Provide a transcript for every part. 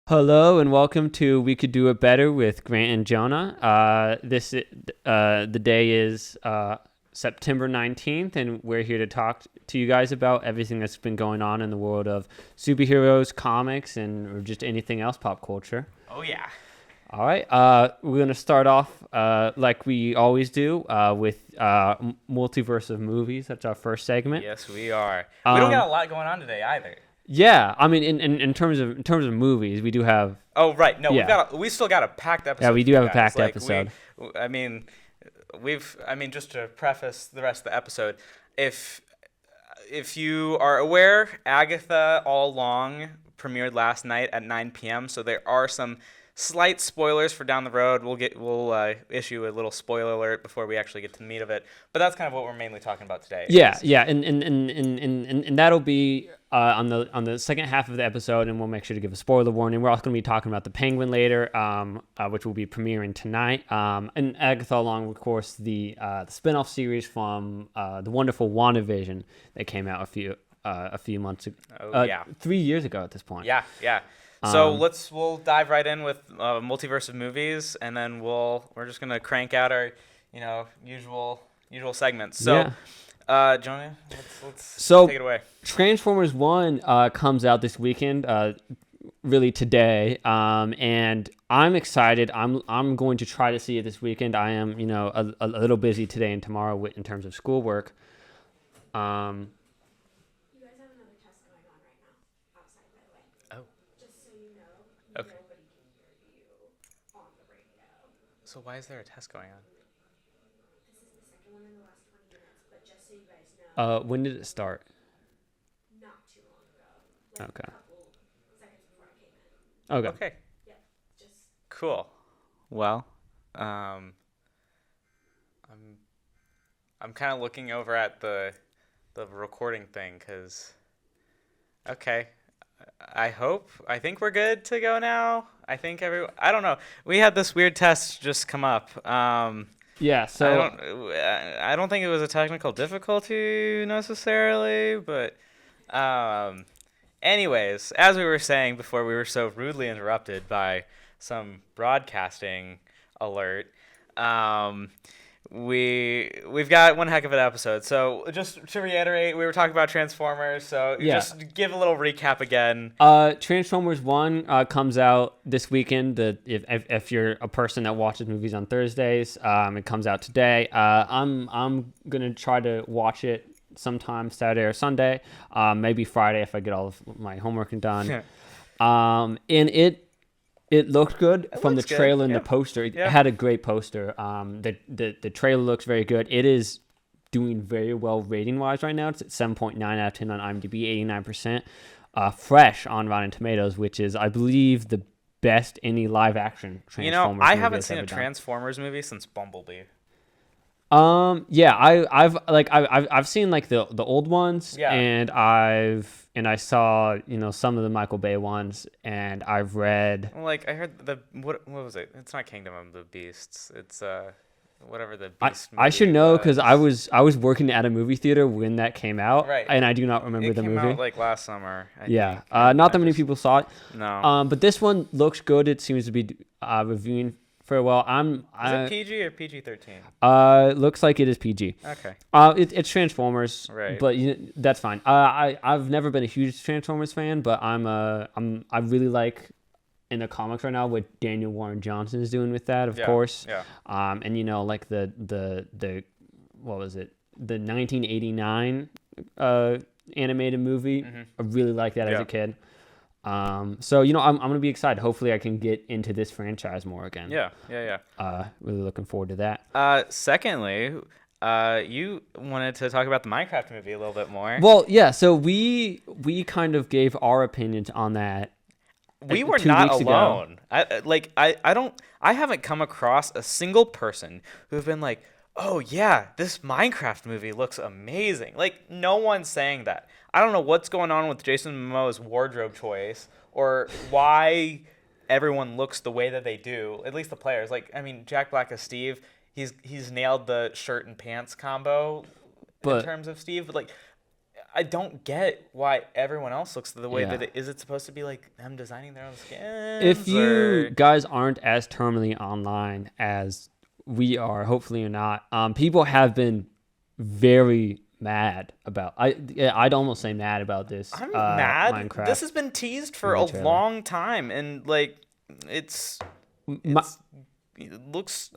Hello and welcome to We Could Do It Better with Grant and Jonah. The day is September 19th, and we're here to talk to you guys about everything that's been going on in the world of superheroes, comics, and or just anything else pop culture. Oh, yeah. All right, we're going to start off like we always do with Multiverse of Movies. That's our first segment. Yes, we are. We don't got a lot going on today either. Yeah, I mean, in terms of movies, we do have. Oh, right. No, Yeah. we still got a packed episode. Yeah, we do for have you a guys. packed episode. Just to preface the rest of the episode, if you are aware, Agatha All Along premiered last night at 9 p.m. So there are some slight spoilers for down the road. We'll issue a little spoiler alert before we actually get to the meat of it. But that's kind of what we're mainly talking about today. Yeah, and that'll be on the second half of the episode, and we'll make sure to give a spoiler warning. We're also going to be talking about the Penguin later, which will be premiering tonight. And Agatha Along, of course, the spin-off series from the wonderful WandaVision that came out a few months ago. 3 years ago at this point. Yeah. So we'll dive right in with Multiverse of Movies, and then we're just gonna crank out our usual segments. So, Jonah, let's take it away. Transformers 1 comes out this weekend, really today, and I'm excited. I'm going to try to see it this weekend. I am a little busy today and tomorrow in terms of schoolwork. Okay. So why is there a test going on? This is the second one in the last 20 minutes, but just so you guys know. When did it start? Not too long ago. Okay. A couple seconds before I came in. Okay. Yep. Just. Cool. Well, I'm kind of looking over at the recording thing because. Okay. I think we're good to go now. I don't know. We had this weird test just come up. Yeah, so I don't think it was a technical difficulty necessarily, but anyways, as we were saying before, we were so rudely interrupted by some broadcasting alert. We've got one heck of an episode. So just to reiterate, we were talking about Transformers. So just give a little recap again. Transformers 1 comes out this weekend. If you're a person that watches movies on Thursdays, it comes out today. I'm gonna try to watch it sometime Saturday or Sunday, maybe Friday if I get all of my homework done. And it looked good from the trailer and the poster. It had a great poster. The trailer looks very good. It is doing very well rating-wise right now. It's at 7.9 out of 10 on IMDb, 89%. Fresh on Rotten Tomatoes, which is, I believe, the best any live-action Transformers movie. I haven't seen a Transformers movie since Bumblebee. I've seen like the old ones, and I saw some of the Michael Bay ones, and I've read. Like I heard what was it? It's not Kingdom of the Beasts. It's whatever the Beast. I should know because I was working at a movie theater when that came out, right? And I do not remember the movie. It came out like last summer. I think. Not that many people saw it. No. But this one looks good. It seems to be reviewing very well. Is it PG or PG-13? Looks like it is PG. Okay. It's Transformers, right? But that's fine. I've never been a huge Transformers fan, but I really like in the comics right now what Daniel Warren Johnson is doing with that, of course. Yeah. And like the what was it? The 1989 animated movie. Mm-hmm. I really liked that as a kid. So I'm gonna be excited. Hopefully I can get into this franchise more again. Yeah. Really looking forward to that. Secondly, you wanted to talk about the Minecraft movie a little bit more. Well, yeah. So we kind of gave our opinions on that. We were not alone. I haven't come across a single person who've been like, oh yeah, this Minecraft movie looks amazing. Like, no one's saying that. I don't know what's going on with Jason Momoa's wardrobe choice or why everyone looks the way that they do, at least the players. Like, I mean, Jack Black as Steve, he's nailed the shirt and pants combo in terms of Steve. But like, I don't get why everyone else looks the way Yeah. that it is. It supposed to be like them designing their own skins? If you or... guys aren't as terminally online as we are, hopefully you're not. People have been very mad about. I'd almost say mad about this. I'm mad. Minecraft. This has been teased for a movie trailer. long time, and like it looks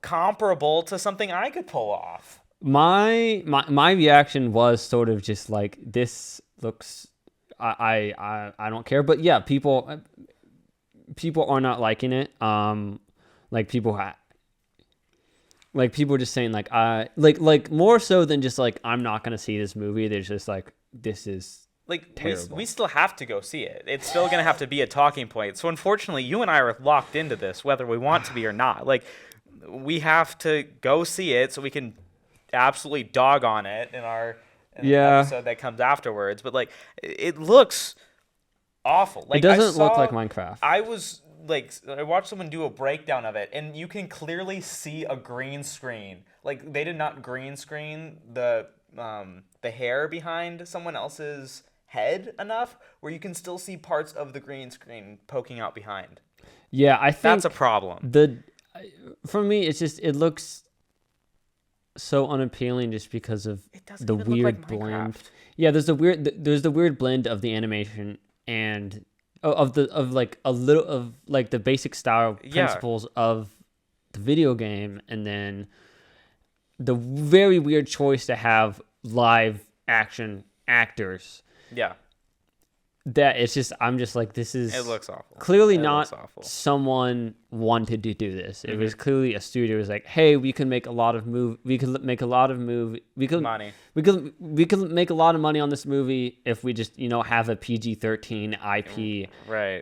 comparable to something I could pull off. My reaction was sort of just like, this looks. I don't care, but yeah, people are not liking it. Like people just saying like more so than just like, I'm not gonna see this movie. They're just like, this is like terrible. we still have to go see it. It's still gonna have to be a talking point. So unfortunately, you and I are locked into this, whether we want to be or not. Like we have to go see it so we can absolutely dog on it in the episode that comes afterwards. But like, it looks awful. Like, it doesn't look like Minecraft. I watched someone do a breakdown of it, and you can clearly see a green screen. Like, they did not green screen the hair behind someone else's head enough where you can still see parts of the green screen poking out behind. Yeah, I think that's a problem. For me, it's just, it looks so unappealing just because of the weird blend. Yeah, there's the weird blend of the animation and of the basic style principles of the video game, and then the very weird choice to have live action actors. Yeah. That it's just, I'm just like, this is. It looks awful. Clearly not someone wanted to do this. It was clearly a studio was like, hey, we can make a lot of money. We could make a lot of money on this movie if we just, have a PG-13 IP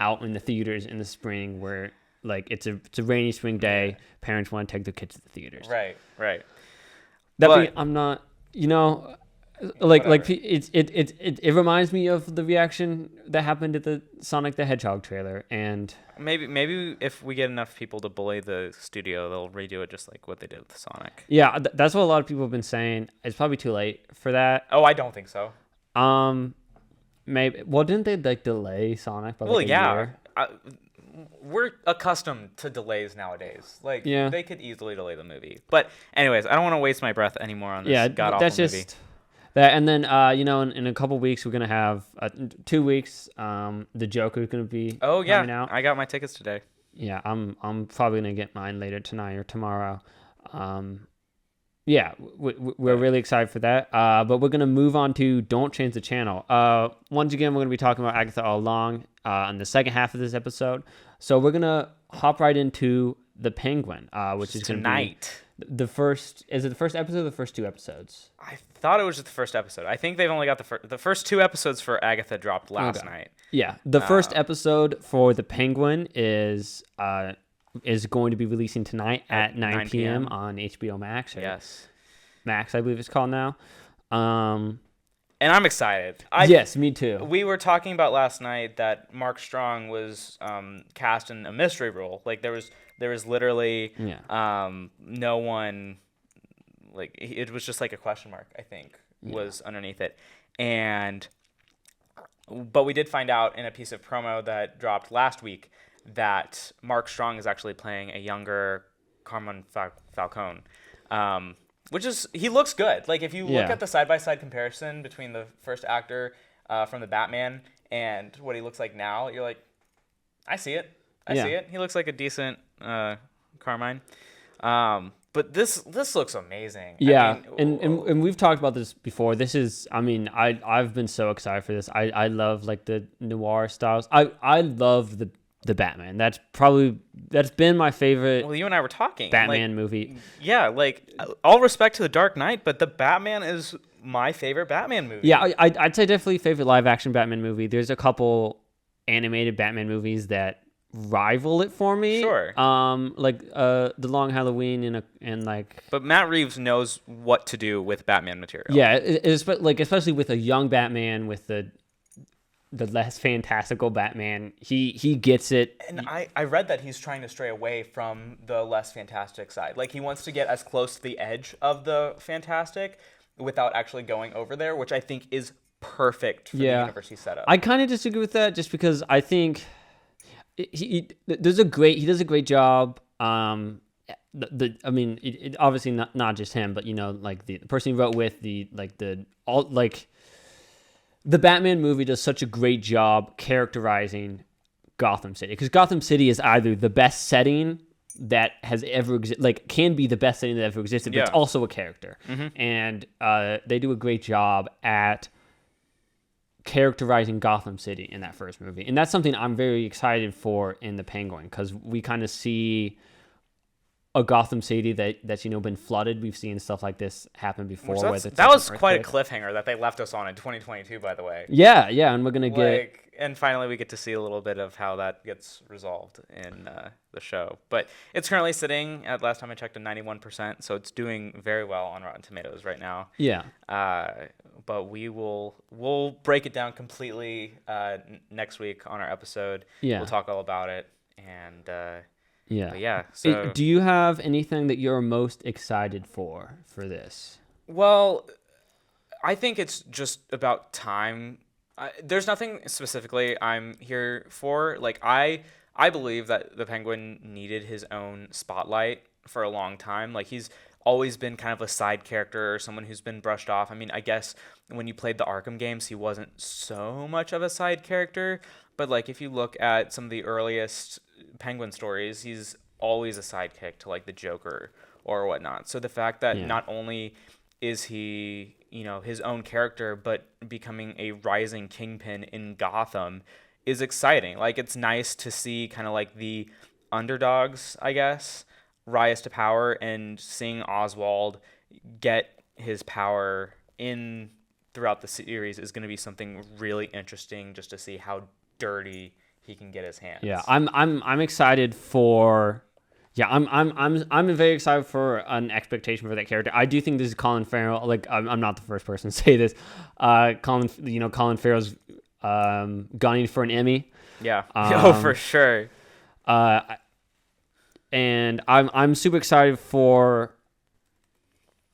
out in the theaters in the spring, where like it's a rainy spring day, parents want to take their kids to the theaters. Right. I'm not, it reminds me of the reaction that happened at the Sonic the Hedgehog trailer, and maybe if we get enough people to bully the studio, they'll redo it just like what they did with Sonic. Yeah, that's what a lot of people have been saying. It's probably too late for that. Oh, I don't think so. Maybe. Well, didn't they like delay Sonic by a year? We're accustomed to delays nowadays. Like, they could easily delay the movie. But anyways, I don't want to waste my breath anymore on this god-awful movie. That, and then in a couple weeks we're gonna have 2 weeks. The Joker is gonna be coming out. I got my tickets today. Yeah, I'm probably gonna get mine later tonight or tomorrow. We're really excited for that. But we're gonna move on to Don't Change the Channel. Once again, we're gonna be talking about Agatha All Along in the second half of this episode. So we're gonna hop right into The Penguin, which is tonight. The first, is it the first episode or the first 2 episodes? I thought it was just the first episode. I think they've only got the first 2 episodes for Agatha dropped last night. Yeah, the first episode for The Penguin is going to be releasing tonight at 9 p.m. on HBO Max. Yes. Max, I believe it's called now. And I'm excited. Yes, me too. We were talking about last night that Mark Strong was cast in a mystery role. Like there was literally no one, like it was just like a question mark, I think, was underneath it. But we did find out in a piece of promo that dropped last week that Mark Strong is actually playing a younger Carmine Falcone. Which is, he looks good. Like, if you look at the side-by-side comparison between the first actor from the Batman and what he looks like now, you're like, I see it. I see it. He looks like a decent Carmine. But this looks amazing. Yeah, I mean, and we've talked about this before. This is, I mean, I've been so excited for this. I love, like, the noir styles. I love the Batman. That's been my favorite. Well, you and I were talking Batman movie. Yeah, like all respect to the Dark Knight, but the Batman is my favorite Batman movie. Yeah, I'd say definitely favorite live action Batman movie. There's a couple animated Batman movies that rival it for me. Sure. Like The Long Halloween and like. But Matt Reeves knows what to do with Batman material. Yeah, especially with a young Batman, with the less fantastical Batman, he gets it. And I read that he's trying to stray away from the less fantastic side. Like, he wants to get as close to the edge of the fantastic without actually going over there, which I think is perfect for the universe he set up. I kind of disagree with that just because I think he does a great job. Obviously not just him, but like the person he wrote with, the Batman movie does such a great job characterizing Gotham City, because Gotham City is either the best setting that has ever existed, like can be the best setting that ever existed, but it's also a character, and they do a great job at characterizing Gotham City in that first movie, and that's something I'm very excited for in the Penguin, because we kind of see a Gotham City that's been flooded. We've seen stuff like this happen before. That was quite a cliffhanger that they left us on in 2022, by the way. Yeah, and we're gonna get. And finally, we get to see a little bit of how that gets resolved in the show. But it's currently sitting at, last time I checked, at 91%, so it's doing very well on Rotten Tomatoes right now. Yeah. But we'll break it down completely next week on our episode. Yeah. We'll talk all about it, and yeah. but yeah. So do you have anything that you're most excited for this? Well, I think it's just about time. There's nothing specifically I'm here for. Like, I believe that the Penguin needed his own spotlight for a long time. Like, he's always been kind of a side character or someone who's been brushed off. I mean, I guess when you played the Arkham games, he wasn't so much of a side character. But, like, if you look at some of the earliest Penguin stories, he's always a sidekick to, like, the Joker or whatnot. So the fact that not only is he, his own character, but becoming a rising kingpin in Gotham is exciting. Like, it's nice to see kind of like the underdogs, I guess, rise to power, and seeing Oswald get his power throughout the series is going to be something really interesting, just to see how dirty he can get his hands. Yeah, I'm excited for. Yeah, I'm very excited for an expectation for that character. I do think this is Colin Farrell. Like, I'm not the first person to say this. Colin Farrell's gunning for an Emmy. Yeah. For sure. And I'm super excited for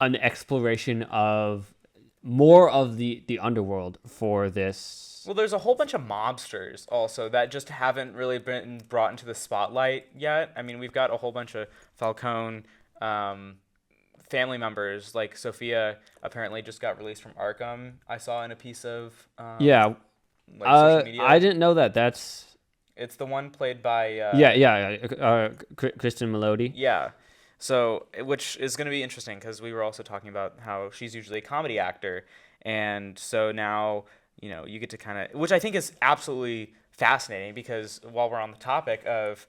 an exploration of more of the underworld for this. Well, there's a whole bunch of mobsters also that just haven't really been brought into the spotlight yet. I mean, we've got a whole bunch of Falcone family members. Like, Sophia apparently just got released from Arkham. I saw in a piece of social media. I didn't know that. It's the one played by Kristen Melody. Yeah. So, which is going to be interesting, because we were also talking about how she's usually a comedy actor, and so now, you get to kind of, which I think is absolutely fascinating, because while we're on the topic of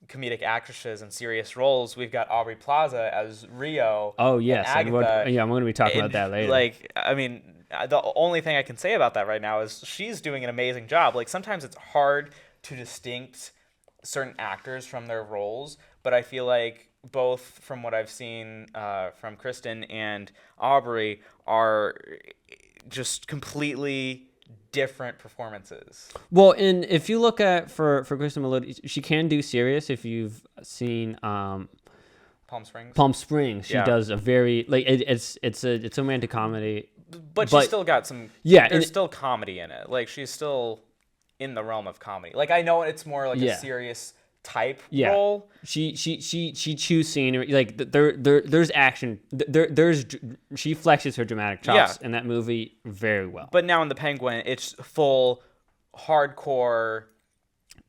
comedic actresses and serious roles, we've got Aubrey Plaza as Rio. Oh, yes. And Agatha, I'm going to be talking about that later. Like, I mean, the only thing I can say about that right now is she's doing an amazing job. Like, sometimes it's hard to distinct certain actors from their roles, but I feel like both from what I've seen from Kristen and Aubrey are just completely different performances. Well, and if you look at for Kristen Melody, she can do serious. If you've seen Palm Springs, she does a very it's a romantic comedy, but she's still got some. Yeah, there's still comedy in it. Like, she's still in the realm of comedy. Like, I know it's more like a serious type role. She chews scenery. Like, there's action. She flexes her dramatic chops in that movie very well. But now in the Penguin, it's full hardcore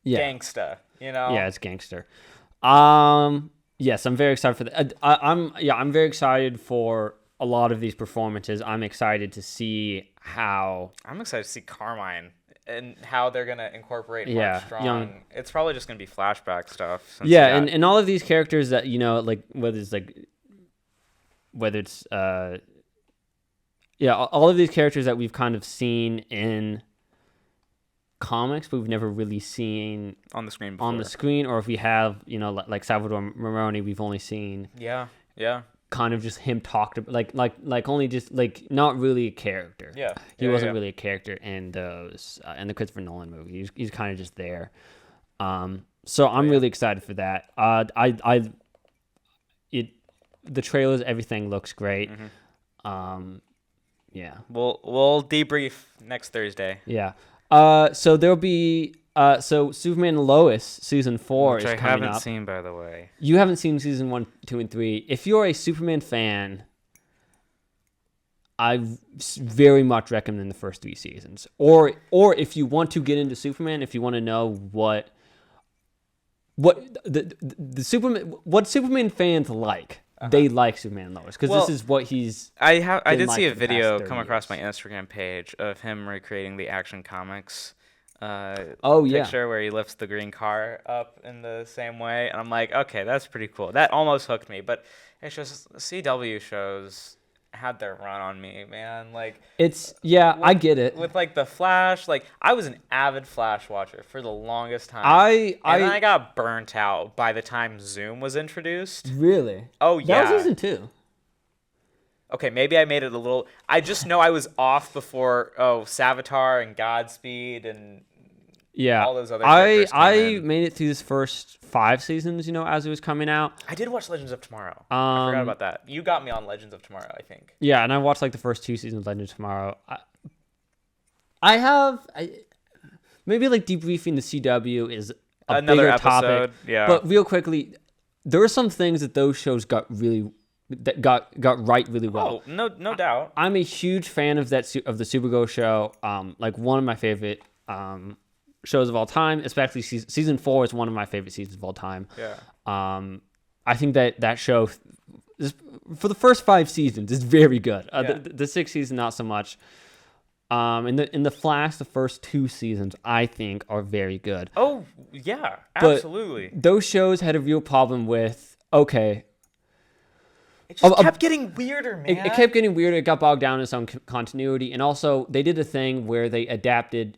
gangsta. Yeah, it's gangster. Yes, I'm very excited for that. I'm very excited for a lot of these performances. I'm excited to see how. I'm excited to see Carmine and how they're gonna incorporate Mark Strong. It's probably just gonna be flashback stuff. And all of these characters that like whether it's all of these characters that we've kind of seen in comics, but we've never really seen on the screen before. Or if we have, like Salvador Maroni, we've only seen kind of just him talked about, like only just like not really a character. He wasn't really a character in those in the Christopher Nolan movie. He's kind of just there. So I'm really excited for that. The trailers, everything looks great. Yeah. We'll debrief next Thursday. Yeah. So there'll be so Superman and Lois season 4 Which is I coming haven't up. seen, by the way. You haven't seen season 1, 2, and 3. If you're a Superman fan, I very much recommend the first 3 seasons. Or if you want to get into Superman, if you want to know what the Superman fans like. They like Superman and Lois because this is what he's. I did like see a for the video past come 30 across my years. Instagram page of him recreating the Action Comics Oh, yeah. picture where he lifts the green car up in the same way, and I'm like, okay, that's pretty cool. That almost hooked me, but it's just CW shows had their run on me, man. Like I get it. with like the Flash. Like I was an avid Flash watcher for the longest time. And then I got burnt out by the time Zoom was introduced. Really. Oh yeah. That was season 2. Okay, maybe I made it a little. I just know I was off before. Savitar and Godspeed and all those other characters came I in. made it through this first 5 seasons, as it was coming out. I did watch Legends of Tomorrow. I forgot about that. You got me on Legends of Tomorrow, I think. Yeah, and I watched like the first 2 seasons of Legends Tomorrow. I maybe like debriefing the CW is Another bigger episode, topic. yeah. But real quickly, there are some things that those shows got right really well. Oh, no doubt. I'm a huge fan of the Supergirl show. Like one of my favorite shows of all time, especially season 4 is one of my favorite seasons of all time. Yeah. I think that show for the first 5 seasons is very good. The 6th season not so much. In the Flash, the first 2 seasons I think are very good. Oh yeah, absolutely. But those shows had a real problem with It just kept getting weirder, man. It kept getting weirder. It got bogged down in some continuity, and also they did a thing where they adapted.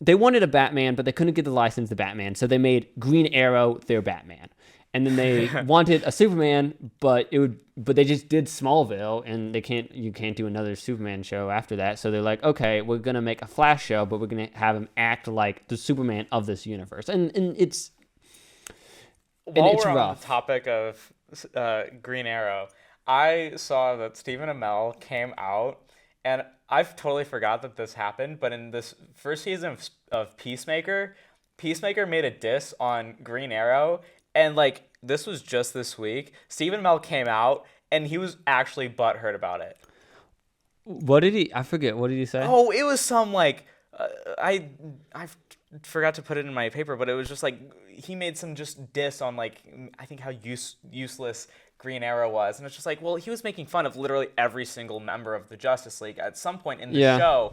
They wanted a Batman, but they couldn't get the license to Batman, so they made Green Arrow their Batman. And then they wanted a Superman, but they just did Smallville, and you can't do another Superman show after that. So they're like, okay, we're gonna make a Flash show, but we're gonna have him act like the Superman of this universe, and it's While it's we're on rough. the topic of Green Arrow, I saw that Stephen Amell came out, and I've totally forgot that this happened, but in this first season of Peacemaker made a diss on Green Arrow, and like this was just this week. Stephen Amell came out, and he was actually butthurt about it. What did he? I forget. What did he say? Oh, it was some like I forgot to put it in my paper, but it was just like he made some just diss on like I think how useless Green Arrow was, and it's just like, well, he was making fun of literally every single member of the Justice League at some point in the show,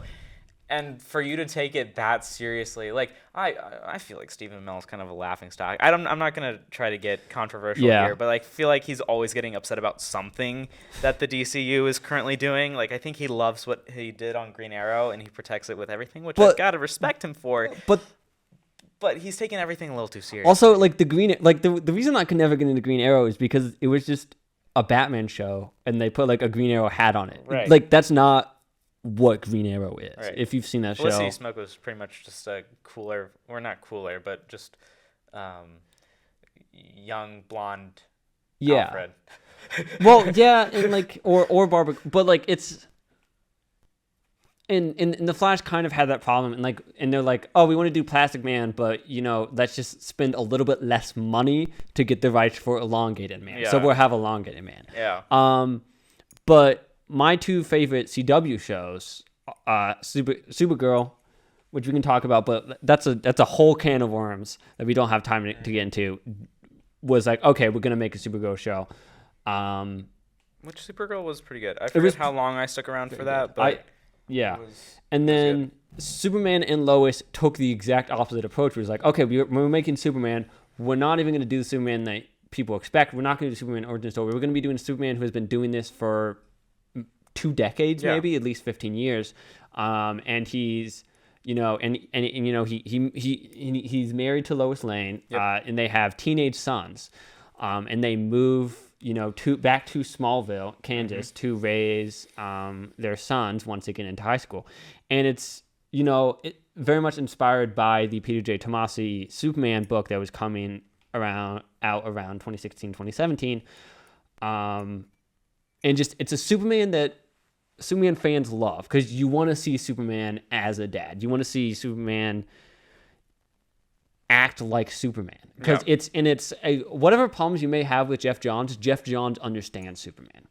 and for you to take it that seriously, like I feel like Stephen Amell is kind of a laughingstock. I'm not gonna try to get controversial here, but like feel like he's always getting upset about something that the DCU is currently doing. Like I think he loves what he did on Green Arrow and he protects it with everything, which I've got to respect him for. But he's taking everything a little too seriously. Also, like the reason I could never get into Green Arrow is because it was just a Batman show, and they put like a Green Arrow hat on it. Right. Like that's not what Green Arrow is. Right. If you've seen that Felicity show, Smoke was pretty much just a cooler, or not cooler, but just young blonde. Alfred. Well, yeah, and like or Barbara, but like it's. And the Flash kind of had that problem, and they're like, oh, we want to do Plastic Man, but let's just spend a little bit less money to get the rights for Elongated Man. So we'll have Elongated Man. Yeah. But my 2 favorite CW shows, Supergirl, which we can talk about, but that's a whole can of worms that we don't have time to get into. Was like, okay, we're gonna make a Supergirl show. Which Supergirl was pretty good. I forget how long I stuck around for that, but. And then Superman and Lois took the exact opposite approach. It was like, okay, we're making Superman. We're not even going to do the Superman that people expect. We're not going to do Superman origin story. We're going to be doing Superman who has been doing this for 2 decades, maybe at least 15 years. And he's, he's married to Lois Lane, and they have teenage sons, and they move. Back to Smallville, Kansas, to raise their sons once they get into high school. And it's, very much inspired by the Peter J. Tomasi Superman book that was coming out around 2016, 2017. And just, it's a Superman that Superman fans love, because you want to see Superman as a dad. You want to see Superman act like Superman, because whatever problems you may have with Jeff Johns understands Superman.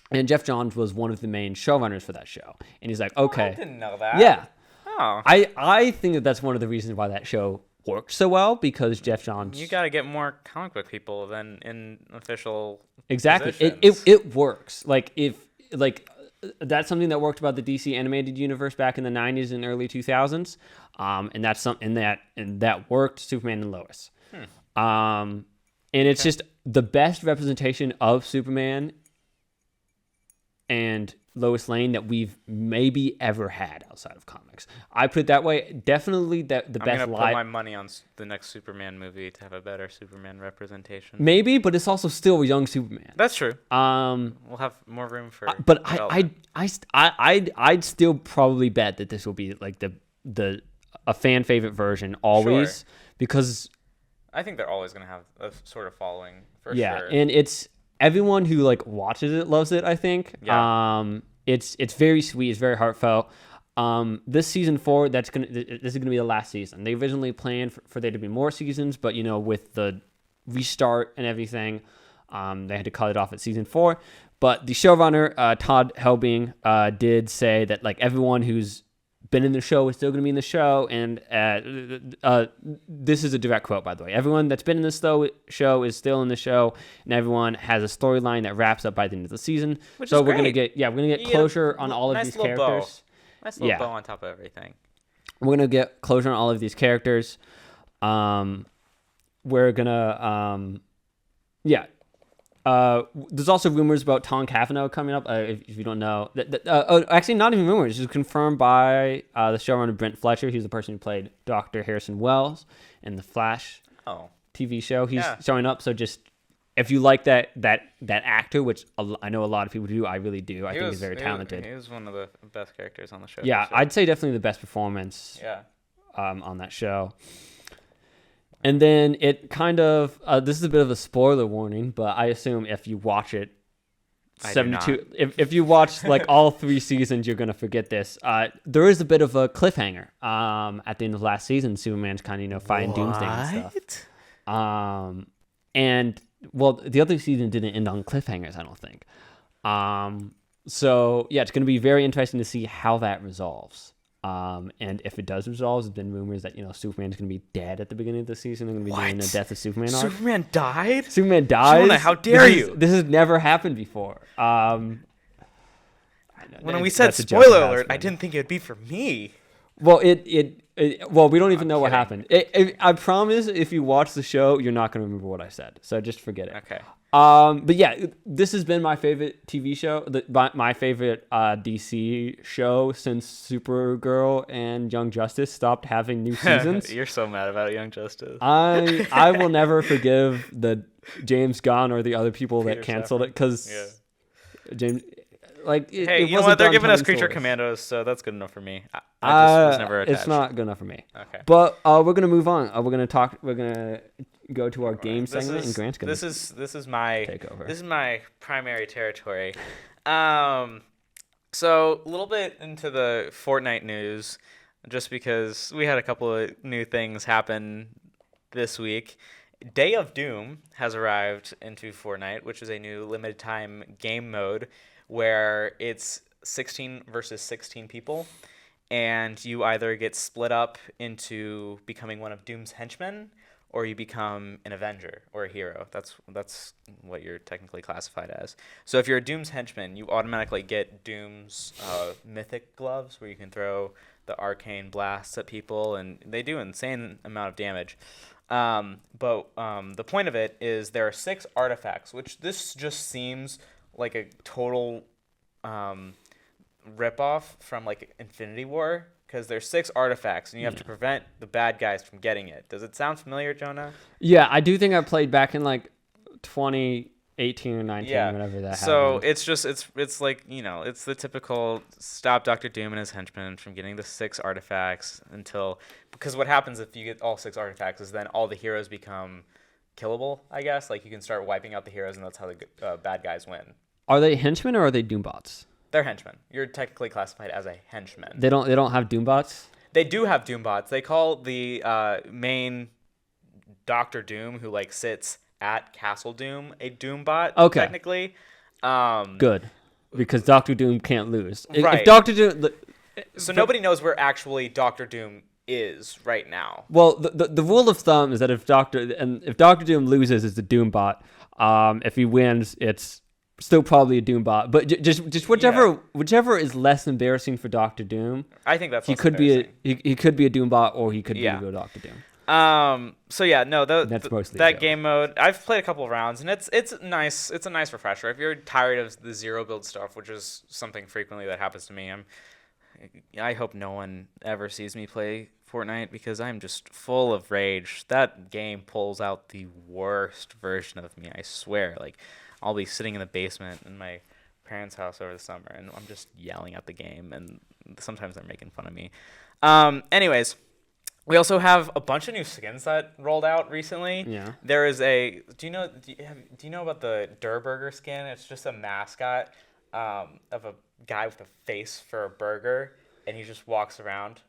And Jeff Johns was one of the main showrunners for that show. And he's like, okay. I didn't know that. Yeah. Oh. I think that's one of the reasons why that show worked so well, because Jeff Johns... You got to get more comic book people than in official Exactly. positions. It works. That's something that worked about the DC animated universe back in the 90s and early 2000s. And that's something that worked Superman and Lois. And it's just the best representation of Superman and Lois Lane that we've maybe ever had outside of comics. I put it that way. Definitely the best live. I'm gonna put my money on the next Superman movie to have a better Superman representation. Maybe, but it's also still a young Superman. That's true. We'll have more room for. But I'd still probably bet that this will be like a fan favorite version always, because I think they're always gonna have a sort of following for sure. Yeah, and it's everyone who watches it loves it, I think. Yeah. It's very sweet. It's very heartfelt. This season 4, this is gonna be the last season. They originally planned for there to be more seasons, but with the restart and everything, they had to cut it off at season 4. But the showrunner, Todd Helbing, did say that everyone who's been in the show is still going to be in the show, and this is a direct quote, by the way. Everyone that's been in this show is still in the show, and everyone has a storyline that wraps up by the end of the season. Which so is we're great. gonna get closure on all of these characters. Nice little bow on top of everything. We're gonna get closure on all of these characters. We're gonna there's also rumors about Tom Cavanaugh coming up. If you don't know, actually, not even rumors. It's confirmed by the showrunner Brent Fletcher. He's the person who played Dr. Harrison Wells in the Flash TV show. He's showing up. So just if you like that actor, which I know a lot of people do, I really do. I think he's very talented. He was one of the best characters on the show. Yeah, I'd say definitely the best performance. Yeah. On that show. And then it kind of this is a bit of a spoiler warning, but I assume if you watch it 72 if you watch all 3 seasons, you're going to forget this. There is a bit of a cliffhanger at the end of last season. Superman's kind of fighting Doomsday and stuff. And the other season didn't end on cliffhangers, I don't think. So yeah, it's going to be very interesting to see how that resolves. And if it does resolve, there's been rumors that Superman's going to be dead at the beginning of the season. They're going to be doing a Death of Superman arc. Superman died? Superman dies? Jonah, how dare you? This has never happened before. When we said spoiler alert, I didn't think it'd be for me. Well, we don't even know what happened. I promise, if you watch the show, you're not going to remember what I said. So just forget it. Okay. But yeah, this has been my favorite TV show, my favorite DC show since Supergirl and Young Justice stopped having new seasons. You're so mad about Young Justice. I will never forgive the James Gunn or the other people that canceled it, because James. You know what? They're giving us Creature Commandos, so that's good enough for me. I just was never attached. It's not good enough for me. Okay. But we're gonna move on. We're gonna go to our game segment, and Grant's gonna. This is my takeover. This is my primary territory. So a little bit into the Fortnite news, just because we had a couple of new things happen this week. Day of Doom has arrived into Fortnite, which is a new limited time game mode where it's 16 versus 16 people, and you either get split up into becoming one of Doom's henchmen, or you become an Avenger or a hero. That's what you're technically classified as. So if you're a Doom's henchman, you automatically get Doom's mythic gloves, where you can throw the arcane blasts at people, and they do an insane amount of damage. But the point of it is there are 6 artifacts, which this just seems like a total ripoff from Infinity War, because there's 6 artifacts and you have to prevent the bad guys from getting it. Does it sound familiar, Jonah? Yeah, I do think I played back in 2018 or 19, whenever that happened. So it's just it's the typical stop Dr. Doom and his henchmen from getting the 6 artifacts because what happens if you get all 6 artifacts is then all the heroes become killable, I guess. You can start wiping out the heroes, and that's how the bad guys win. Are they henchmen or are they Doombots? They're henchmen. You're technically classified as a henchman. They don't have Doombots? They do have Doombots. They call the main Doctor Doom, who like sits at Castle Doom, a Doombot. Okay. Technically. Good. Because Doctor Doom can't lose. Right. If Doctor Doom... So nobody knows where actually Doctor Doom is right now. Well, the rule of thumb is that if Doctor Doom loses, it's a Doombot. If he wins, it's still probably a Doombot. But just whichever is less embarrassing for Doctor Doom. I think that's he could be a Doombot, or he could be a real Doctor Doom. So yeah, no, That's mostly that joke. game mode. I've played a couple of rounds, and it's nice. It's a nice refresher. If you're tired of the zero build stuff, which is something frequently that happens to me, I hope no one ever sees me play Fortnite because I'm just full of rage. That game pulls out the worst version of me, I swear. Like, I'll be sitting in the basement in my parents' house over the summer, and I'm just yelling at the game, and sometimes they're making fun of me. Anyways, we also have a bunch of new skins that rolled out recently. Yeah. There is a... Do you know about the Durr Burger skin? It's just a mascot of a guy with a face for a burger, and he just walks around.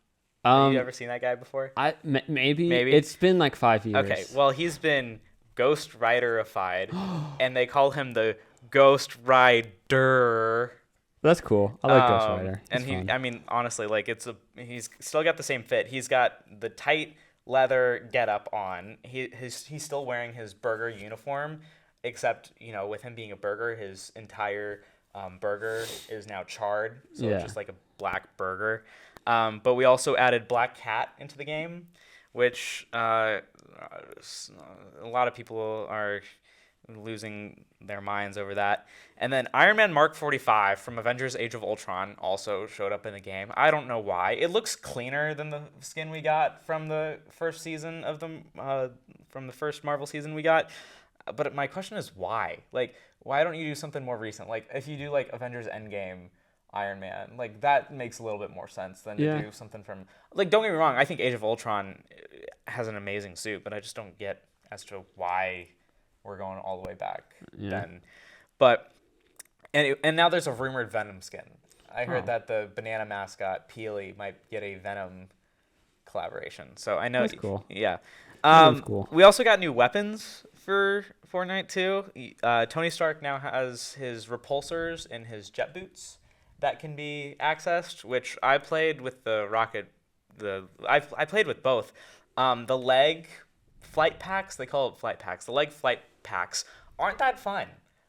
Have you ever seen that guy before? Maybe. It's been like 5 years. Okay, well, he's been Ghost Rider-ified, and they call him the Ghost Rider. That's cool. I like Ghost Rider. And I mean, honestly, like he's still got the same fit. He's got the tight leather getup on. He's still wearing his burger uniform, except with him being a burger, his entire burger is now charred, so it's just like a black burger. But we also added Black Cat into the game, which a lot of people are losing their minds over that. And then Iron Man Mark 45 from Avengers Age of Ultron also showed up in the game. I don't know why. It looks cleaner than the skin we got from the first season of from the first Marvel season we got. But my question is why? Like, why don't you do something more recent? Like, if you do like Avengers Endgame Iron Man, like that makes a little bit more sense than to do something from, like, don't get me wrong, I think Age of Ultron has an amazing suit, but I just don't get as to why we're going all the way back then. But and now there's a rumored Venom skin. I heard that the banana mascot Peely might get a Venom collaboration. So I know that's cool. Yeah. That's cool. We also got new weapons for Fortnite too. Tony Stark now has his repulsors and his jet boots that can be accessed, which I played with the rocket. I played with both. The leg flight packs, they call it flight packs. The leg flight packs aren't that fun.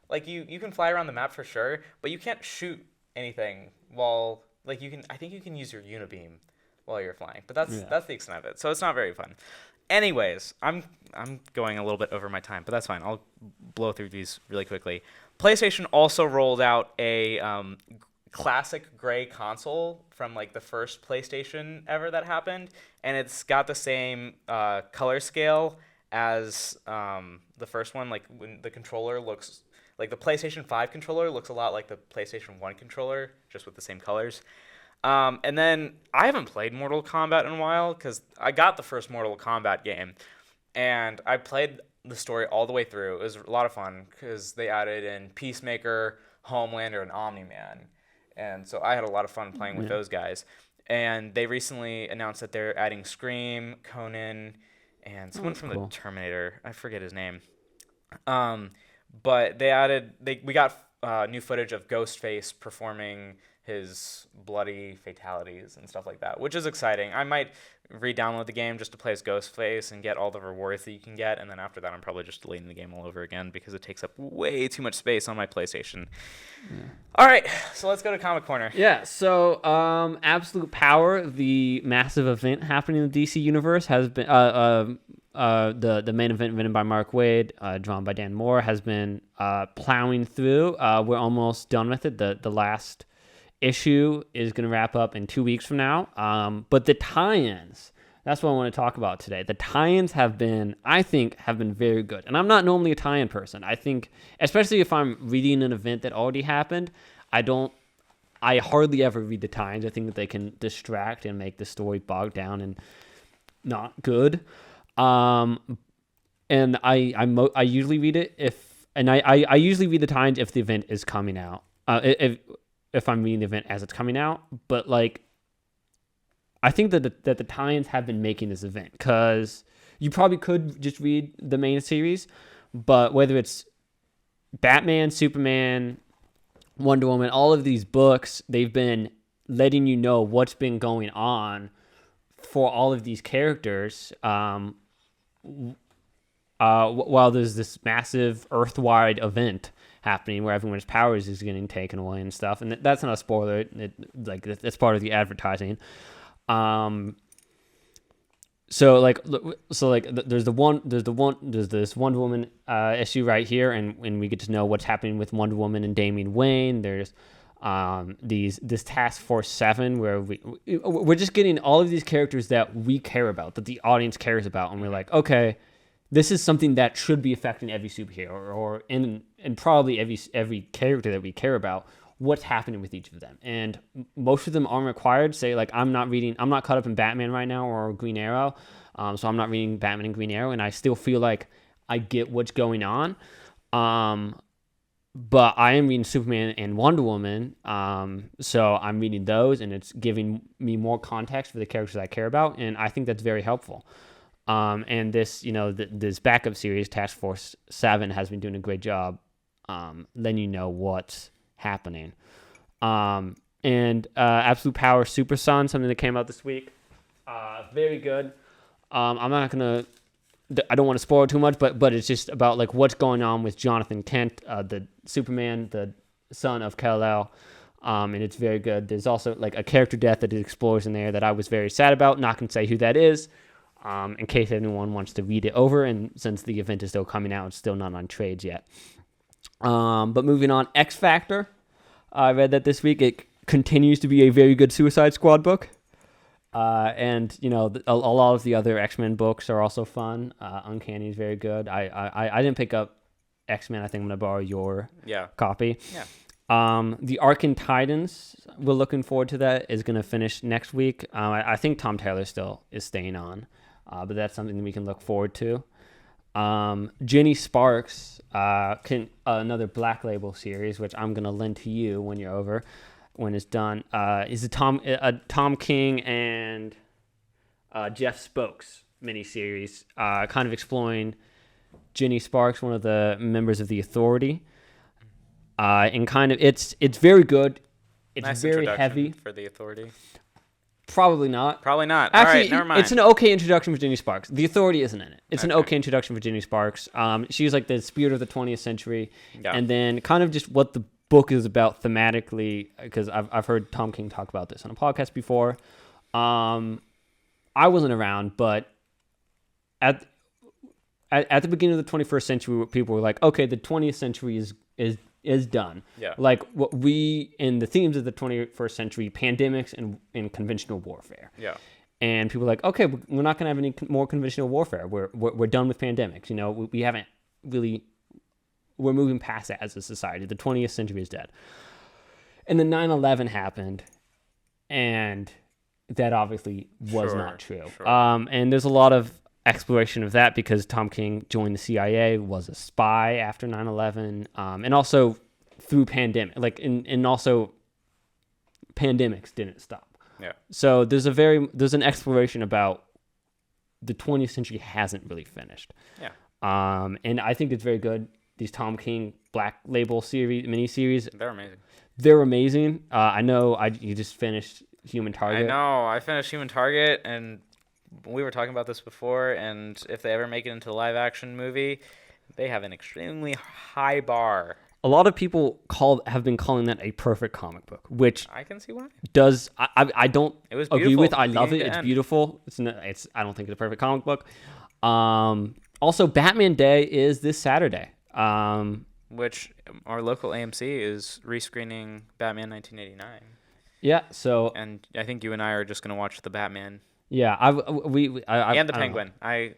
Like you can fly around the map for sure, but you can't shoot anything while I think you can use your unibeam while you're flying, but that's the extent of it. So it's not very fun. Anyways, I'm going a little bit over my time, but that's fine. I'll blow through these really quickly. PlayStation also rolled out a classic gray console from like the first PlayStation ever that happened, and it's got the same color scale as the first one. Like when the controller looks like the PlayStation 5 controller looks a lot like the PlayStation 1 controller, just with the same colors. And then I haven't played Mortal Kombat in a while because I got the first Mortal Kombat game, and I played the story all the way through. It was a lot of fun because they added in Peacemaker, Homelander, and Omni-Man. And so I had a lot of fun playing with those guys. And they recently announced that they're adding Scream, Conan, and someone from the Terminator. I forget his name. But we got new footage of Ghostface performing his bloody fatalities and stuff like that, which is exciting. I might re-download the game just to play as Ghostface and get all the rewards that you can get, and then after that I'm probably just deleting the game all over again because it takes up way too much space on my PlayStation. All right, so let's go to Comic Corner. Yeah, so Absolute Power, the massive event happening in the DC universe, has been the main event written by Mark Waid, drawn by Dan Moore, has been plowing through. We're almost done with it. The last issue is going to wrap up in 2 weeks from now. But the tie-ins, that's what I want to talk about today. The tie-ins have been very good. And I'm not normally a tie-in person. I think, especially if I'm reading an event that already happened, I hardly ever read the tie-ins. I think that they can distract and make the story bogged down and not good. And I usually read it I usually read the tie-ins if the event is coming out. if I'm reading the event as it's coming out, but like I think that the tie-ins have been making this event, because you probably could just read the main series, but whether it's Batman, Superman, Wonder Woman, all of these books, they've been letting you know what's been going on for all of these characters, while there's this massive Earth-wide event happening where everyone's powers is getting taken away and stuff. And that's not a spoiler. That's part of the advertising. So there's this Wonder Woman issue right here, and we get to know what's happening with Wonder Woman and Damian Wayne. There's this Task Force 7 where we're just getting all of these characters that we care about, that the audience cares about, and we're like, okay, this is something that should be affecting every superhero and probably every character that we care about. What's happening with each of them, and most of them aren't required. Say like I'm not caught up in Batman right now or Green Arrow, so I'm not reading Batman and Green Arrow, and I still feel like I get what's going on. But I am reading Superman and Wonder Woman, so I'm reading those, and it's giving me more context for the characters I care about, and I think that's very helpful. And this, this backup series, Task Force 7, has been doing a great job letting you know what's happening. And Absolute Power Super Son, something that came out this week. Very good. I'm not gonna. I don't want to spoil too much, but it's just about like what's going on with Jonathan Kent, the Superman, the son of Kal-El, and it's very good. There's also like a character death that it explores in there that I was very sad about. Not gonna say who that is, in case anyone wants to read it over. And since the event is still coming out, it's still not on trades yet. But moving on, X Factor. I read that this week. It continues to be a very good Suicide Squad book. And a lot of the other X-Men books are also fun. Uncanny is very good. I didn't pick up X-Men. I think I'm gonna borrow your copy. Yeah. The Arkan Titans, we're looking forward to that, is gonna finish next week. I think Tom Taylor still is staying on, but that's something we can look forward to. Jenny Sparks, another Black Label series, which I'm gonna lend to you when you're over. When it's done, is a Tom King and Jeff Spokes miniseries, kind of exploring Jenny Sparks, one of the members of the Authority, and kind of it's very good. It's nice very heavy for the Authority. Probably not. Actually, all right, never mind. It's an okay introduction for Jenny Sparks. The Authority isn't in it. It's an okay introduction for Jenny Sparks. She's like the spirit of the 20th century, and then kind of just what the book is about thematically, because I've heard Tom King talk about this on a podcast before. I wasn't around, but at the beginning of the 21st century, people were like, okay, the 20th century is done. Yeah. Like what we in the themes of the 21st century, pandemics and conventional warfare. Yeah. And people were like, okay, we're not gonna have any more conventional warfare. We're done with pandemics. We haven't really. We're moving past that as a society. The 20th century is dead. And then 9/11 happened, and that obviously was not true. Sure. And there's a lot of exploration of that because Tom King joined the CIA, was a spy after 9/11, and also through pandemic, and also pandemics didn't stop. Yeah. So there's an exploration about the 20th century hasn't really finished. Yeah. And I think it's very good. These Tom King Black Label miniseries. They're amazing. I know you just finished Human Target. I know. I finished Human Target, and we were talking about this before, and if they ever make it into a live-action movie, they have an extremely high bar. A lot of people have been calling that a perfect comic book, which I can see why. I don't agree with. I love it. It's beautiful. I don't think it's a perfect comic book. Also, Batman Day is this Saturday. Which our local AMC is rescreening Batman 1989. Yeah, so and I think you and I are just gonna watch the Batman. Yeah, and the Penguin. I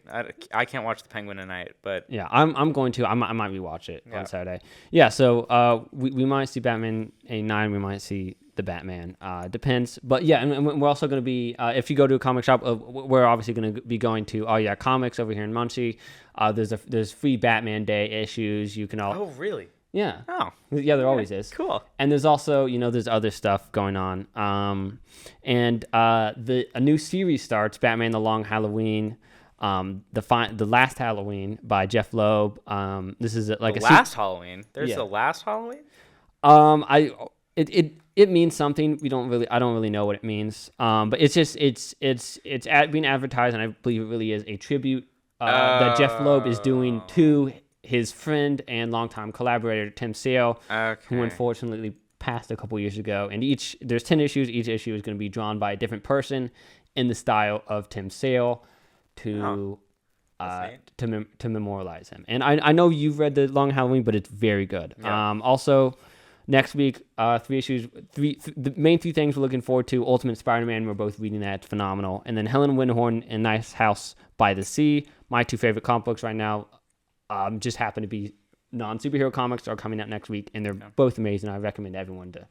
can't watch the Penguin tonight, but yeah, I'm going to. I might rewatch it on Saturday. Yeah, so we might see Batman 89. We might see the Batman. Depends, but yeah, and we're also going to be if you go to a comic shop, we're obviously going to be going to Oh Yeah Comics over here in Muncie. There's free Batman Day issues. You can all. Oh really? Yeah. Oh. Yeah, there always is. Cool. And there's also, there's other stuff going on. And a new series starts, Batman: The Long Halloween, the last Halloween by Jeff Loeb. This is like last Halloween. There's Yeah. the last Halloween. It means something. I don't really know what it means. But it's just being advertised, and I believe it really is a tribute that Jeff Loeb is doing to his friend and longtime collaborator Tim Sale, who unfortunately passed a couple years ago. And there's 10 issues. Each issue is going to be drawn by a different person in the style of Tim Sale to memorialize him. And I know you've read The Long Halloween, but it's very good. Yeah. Also, next week, 3 issues. The main 3 things we're looking forward to: Ultimate Spider-Man. We're both reading that. It's phenomenal. And then Helen Windhorn and Nice House by the Sea. My 2 favorite comic books right now just happen to be non-superhero comics, are coming out next week, and they're both amazing. I recommend everyone to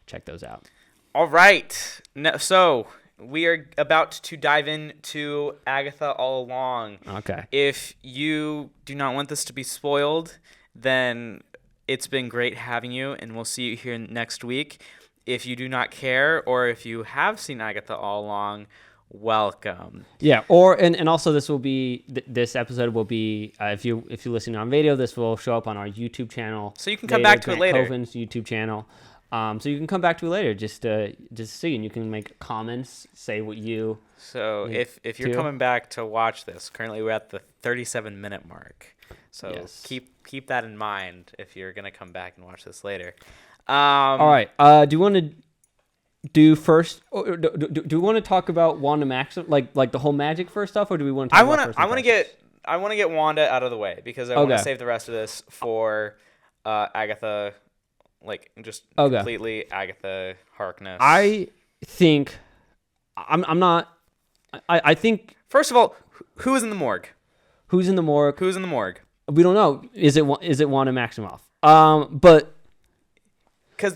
check those out. All right. So we are about to dive into Agatha All Along. Okay. If you do not want this to be spoiled, then it's been great having you, and we'll see you here next week. If you do not care, or if you have seen Agatha All Along, welcome. Yeah, and also this will be this episode will be if you're listening on video, this will show up on our YouTube channel. So you can come back to it later. Koven's YouTube channel. So you can come back to it later, just see, and you can make comments, say what you. So if you're coming back to watch this, currently we're at the 37-minute mark. So yes. keep that in mind if you're gonna come back and watch this later. All right. Do you want to do first? Do we want to talk about Wanda Maximoff, like the whole magic first stuff, or do we want to? I want to get Wanda out of the way because I want to save the rest of this for Agatha, completely Agatha Harkness. I think I'm not. I think first of all, who is in the morgue? Who's in the morgue? Who's in the morgue? We don't know. Is it Wanda Maximoff? But because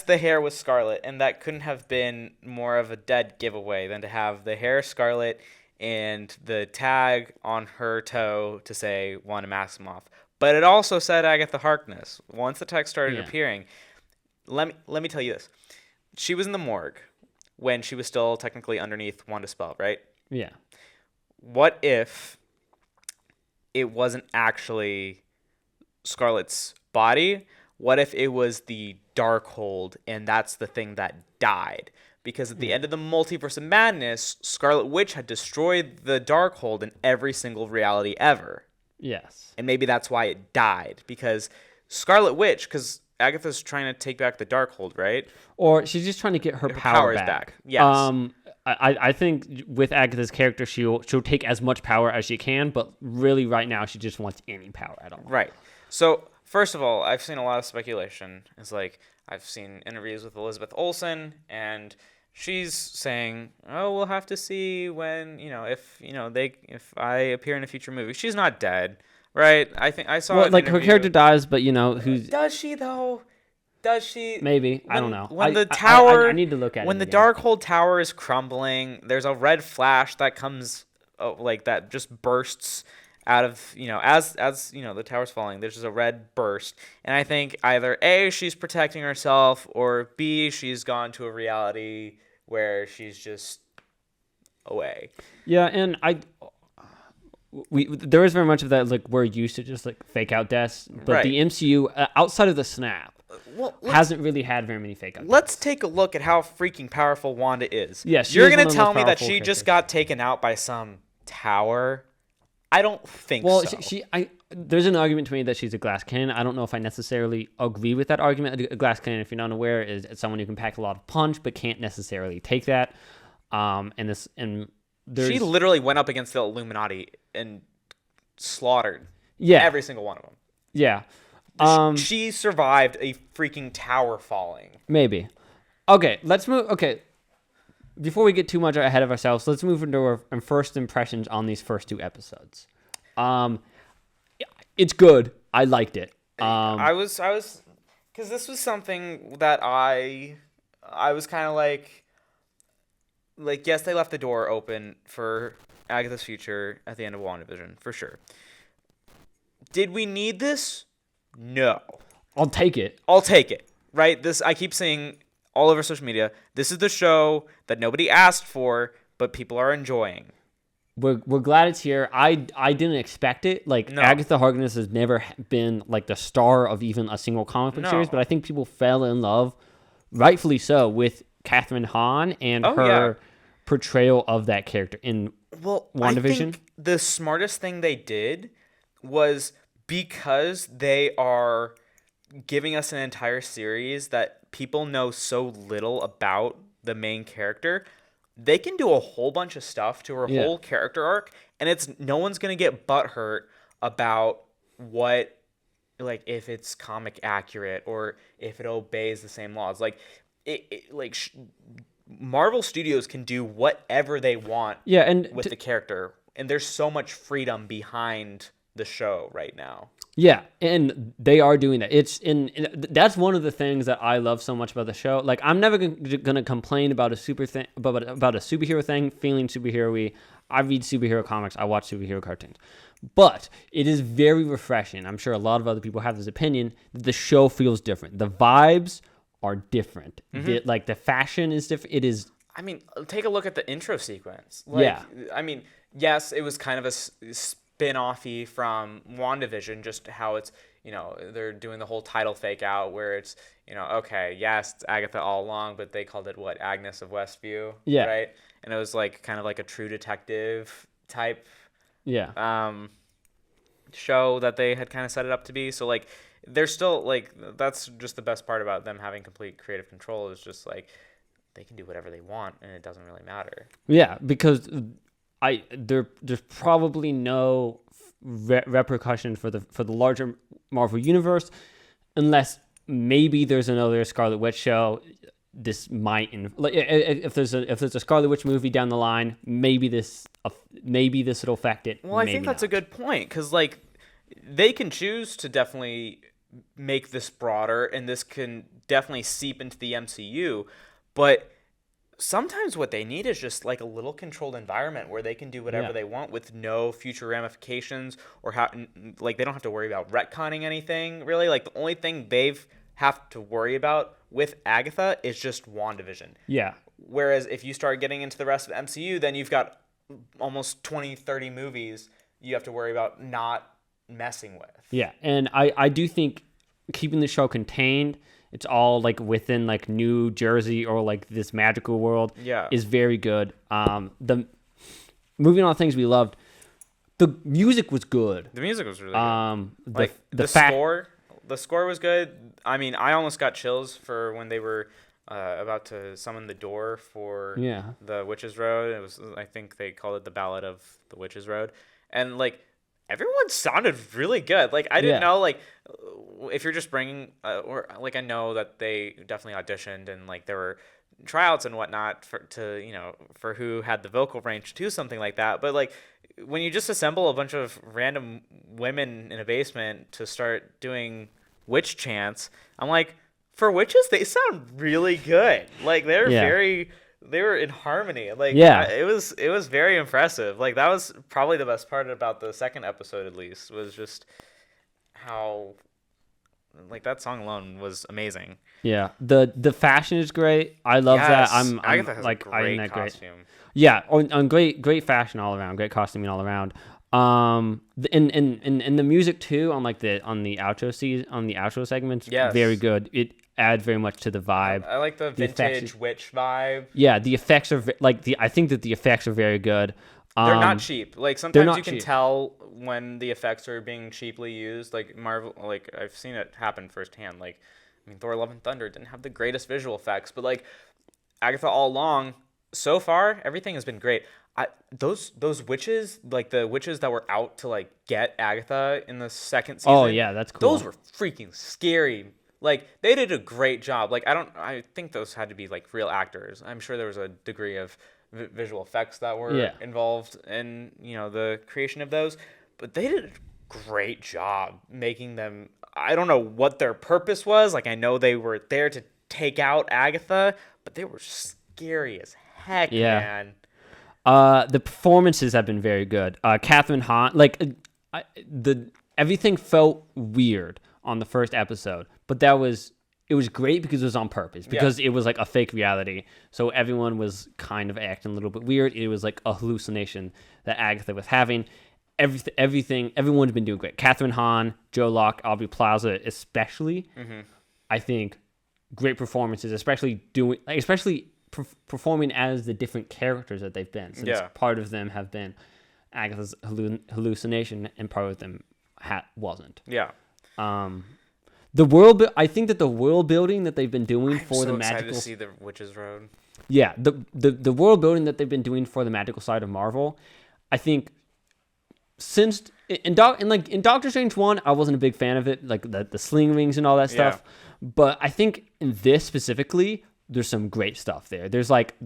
the hair was Scarlet, and that couldn't have been more of a dead giveaway than to have the hair Scarlet and the tag on her toe to say Wanda Maximoff. But it also said Agatha Harkness. Once the text started appearing, let me tell you this: she was in the morgue when she was still technically underneath Wanda's spell, right? Yeah. What if it wasn't actually Scarlet's body? What if it was the Darkhold, and that's the thing that died? Because at the end of the Multiverse of Madness, Scarlet Witch had destroyed the Darkhold in every single reality ever. Yes. And maybe that's why it died. Because Scarlet Witch, because Agatha's trying to take back the Darkhold, right? Or she's just trying to get her powers back. Yes. I think with Agatha's character, she'll take as much power as she can, but really right now she just wants any power at all. Right. So first of all, I've seen a lot of speculation. It's like I've seen interviews with Elizabeth Olsen, and she's saying, "Oh, we'll have to see when if I appear in a future movie." She's not dead, right? I think I saw her character dies, but who's does she though? Does she? Maybe. I don't know. When the tower, I need to look at when it. When the Darkhold tower is crumbling, there's a red flash that comes, that just bursts out of, as the tower's falling. There's just a red burst, and I think either A, she's protecting herself, or B, she's gone to a reality where she's just away. Yeah, and there is very much of that. Like, we're used to just fake out deaths, but the MCU outside of the snap. Hasn't really had very many fake outs. Let's take a look at how freaking powerful Wanda is. Yes, you're going to tell me that she just got taken out by some tower? I don't think so. Well, there's an argument to me that she's a glass cannon. I don't know if I necessarily agree with that argument. A glass cannon, if you're not aware, is someone who can pack a lot of punch but can't necessarily take that. She literally went up against the Illuminati and slaughtered every single one of them. Yeah. She survived a freaking tower falling. Maybe. Okay, let's move. Okay, before we get too much ahead of ourselves, let's move into our first impressions on these first 2 episodes. It's good. I liked it. I was, because this was something that I was kind of like, yes, they left the door open for Agatha's future at the end of WandaVision, for sure. Did we need this? No. I'll take it. I'll take it. Right? I keep saying all over social media, this is the show that nobody asked for, but people are enjoying. We're glad it's here. I didn't expect it. Like, No. Agatha Harkness has never been like the star of even a single comic book series, but I think people fell in love, rightfully so, with Catherine Hahn and her portrayal of that character in WandaVision. I think the smartest thing they did was, because they are giving us an entire series that people know so little about the main character, they can do a whole bunch of stuff to her whole character arc, and no one's gonna get butthurt about what, like, if it's comic accurate or if it obeys the same laws. Like, Marvel Studios can do whatever they want with the character, and there's so much freedom behind the show right now. Yeah, and they are doing that. That's one of the things that I love so much about the show. Like, I'm never gonna complain about a superhero thing feeling superhero-y. I read superhero comics. I watch superhero cartoons. But it is very refreshing. I'm sure a lot of other people have this opinion that the show feels different. The vibes are different. The fashion is different. It is. I mean, take a look at the intro sequence. I mean, yes, it was kind of a spin-offy from WandaVision, just how it's, they're doing the whole title fake out where it's, okay, yes, it's Agatha All Along, but they called it Agnes of Westview, right? And it was like kind of like a True Detective type show that they had kind of set it up to be. So like, they're still like, that's just the best part about them having complete creative control, is just like, they can do whatever they want and it doesn't really matter. Yeah, because there's probably no repercussion for the larger Marvel universe, unless maybe there's another Scarlet Witch show. This might if there's a Scarlet Witch movie down the line, maybe this will affect it. Well, I think that's a good point, because like, they can choose to definitely make this broader, and this can definitely seep into the MCU, but sometimes what they need is just like a little controlled environment where they can do whatever they want with no future ramifications, or they don't have to worry about retconning anything really. Like, the only thing they've have to worry about with Agatha is just WandaVision. Yeah. Whereas if you start getting into the rest of the MCU, then you've got almost 20, 30 movies you have to worry about not messing with. Yeah, and I do think keeping the show contained, it's all like within like New Jersey or like this magical world, is very good. The moving on things we loved, the music was good. The music was really good. The score was good. I mean, I almost got chills for when they were about to summon the door for the Witch's Road. It was, I think they called it the Ballad of the Witch's Road, and like, everyone sounded really good. Like, I didn't know, like, if you're just bringing, or like, I know that they definitely auditioned and like there were tryouts and whatnot for who had the vocal range to do something like that. But like, when you just assemble a bunch of random women in a basement to start doing witch chants, I'm like, for witches, they sound really good. Like, they're they were in harmony. Like, it was very impressive. Like, that was probably the best part about the second episode, at least, was just how, like, that song alone was amazing. Yeah, the fashion is great. I love that. Agatha has like, a great costume. Great. Yeah, on great fashion all around, great costuming all around. And the music too, on the outro segments, very good. It adds very much to the vibe. I like the vintage witch vibe. Yeah, the effects are I think that the effects are very good. They're not cheap. Like, sometimes you can tell when the effects are being cheaply used. Like, Marvel, like, I've seen it happen firsthand. Like, I mean, Thor: Love and Thunder didn't have the greatest visual effects, but like, Agatha All Along, so far everything has been great. Those witches, like the witches that were out to like get Agatha in the second season. Oh yeah, that's cool. Those were freaking scary. Like, they did a great job. Like, I think those had to be like real actors. I'm sure there was a degree of visual effects that were involved in, the creation of those, but they did a great job making them. I don't know what their purpose was. Like, I know they were there to take out Agatha, but they were scary as heck, man. The performances have been very good. Catherine Hahn, everything felt weird. on the first episode, but it was great because it was on purpose, because it was like a fake reality. So everyone was kind of acting a little bit weird. It was like a hallucination that Agatha was having. Everyone's been doing great. Catherine Hahn, Joe Locke, Aubrey Plaza, especially. I think great performances, especially performing as the different characters that they've been. Since part of them have been Agatha's hallucination, and part of them wasn't. Yeah. I think that the world building that they've been doing the magical. I'm so excited to see the Witch's Road. Yeah, the world building that they've been doing for the magical side of Marvel, I think. Since in Doctor Strange 1, I wasn't a big fan of it, like the sling rings and all that stuff. But I think in this specifically, there's some great stuff there. There's like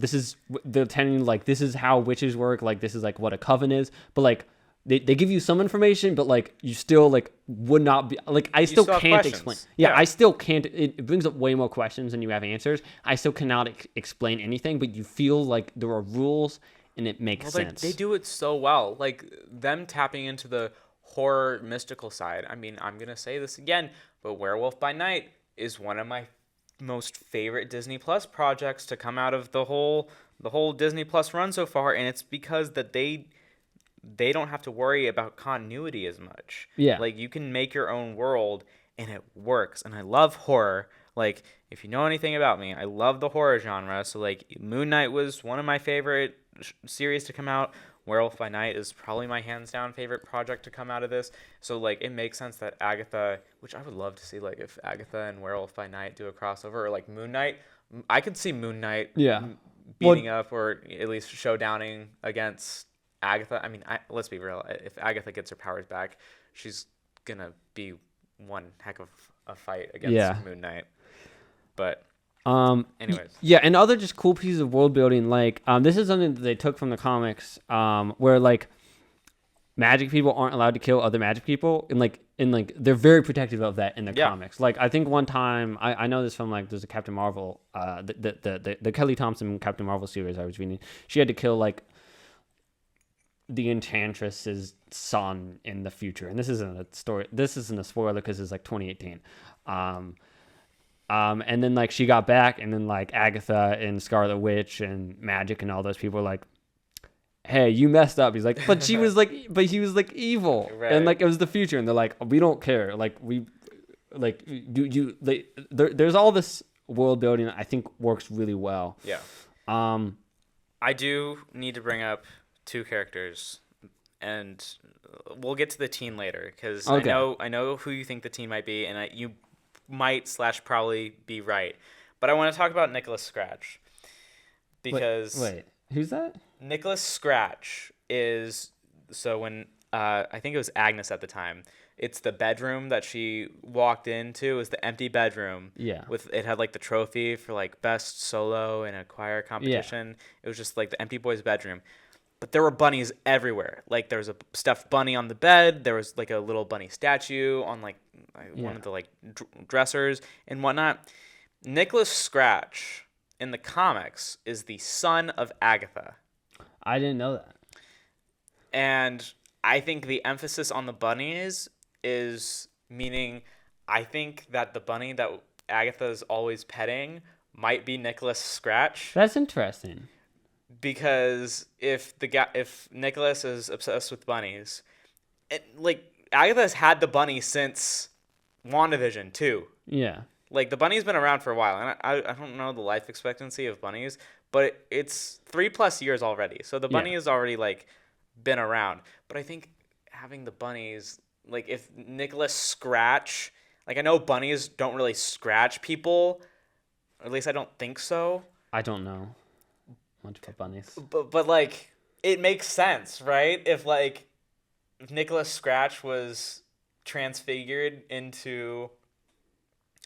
they're telling you like this is how witches work, like this is like what a coven is. But like they give you some information, but like you still like would not be like I still can't explain. Yeah, I still can't. It brings up way more questions than you have answers. I still cannot explain anything, but you feel like there are rules. And it makes sense. They do it so well. Like, them tapping into the horror mystical side. I mean, I'm going to say this again, but Werewolf by Night is one of my most favorite Disney Plus projects to come out of the whole Disney Plus run so far. And it's because that they don't have to worry about continuity as much. Yeah. Like, you can make your own world, and it works. And I love horror. Like, if you know anything about me, I love the horror genre. So, like, Moon Knight was one of my favorite series to come out. Werewolf by Night is probably my hands down favorite project to come out of this. So like it makes sense that Agatha, which I would love to see, like if Agatha and Werewolf by Night do a crossover, or like Moon Knight. I could see Moon Knight beating up, or at least showdowning against Agatha. I mean, let's be real. If Agatha gets her powers back, she's gonna be one heck of a fight against Moon Knight. But anyways. Yeah, and other just cool pieces of world building, like this is something that they took from the comics, where like magic people aren't allowed to kill other magic people, and they're very protective of that in the comics. Like I think one time I know this from like there's a Captain Marvel, the Kelly Thompson Captain Marvel series I was reading. She had to kill like the Enchantress's son in the future, and this isn't a story. This isn't a spoiler because it's like 2018. And then like she got back, and then like Agatha and Scarlet Witch and Magic and all those people were like, "Hey, you messed up." He's like, "But he was like evil," right. And like it was the future, and they're like, "We don't care. Like there's all this world building that I think works really well." Yeah. I do need to bring up two characters, and we'll get to the teen later because I know who you think the teen might be, and you might / probably be right, but I want to talk about Nicholas Scratch because wait, who's that? Nicholas Scratch is when I think it was Agnes at the time. It's the bedroom that she walked into. It was the empty bedroom. Yeah. It had like the trophy for like best solo in a choir competition. Yeah. It was just like the empty boy's bedroom. But there were bunnies everywhere. Like there was a stuffed bunny on the bed. There was like a little bunny statue on like one of the like dressers and whatnot. Nicholas Scratch in the comics is the son of Agatha. I didn't know that. And I think the emphasis on the bunnies is meaning I think that the bunny that Agatha is always petting might be Nicholas Scratch. That's interesting. Because if Nicholas is obsessed with bunnies, Agatha has had the bunny since WandaVision too. Yeah. Like the bunny's been around for a while, and I don't know the life expectancy of bunnies, but it's 3+ years already. So the bunny has already like been around. But I think having the bunnies, like if Nicholas Scratch, like I know bunnies don't really scratch people, or at least I don't think so. I don't know much about bunnies. But like it makes sense, right? If Nicholas Scratch was transfigured into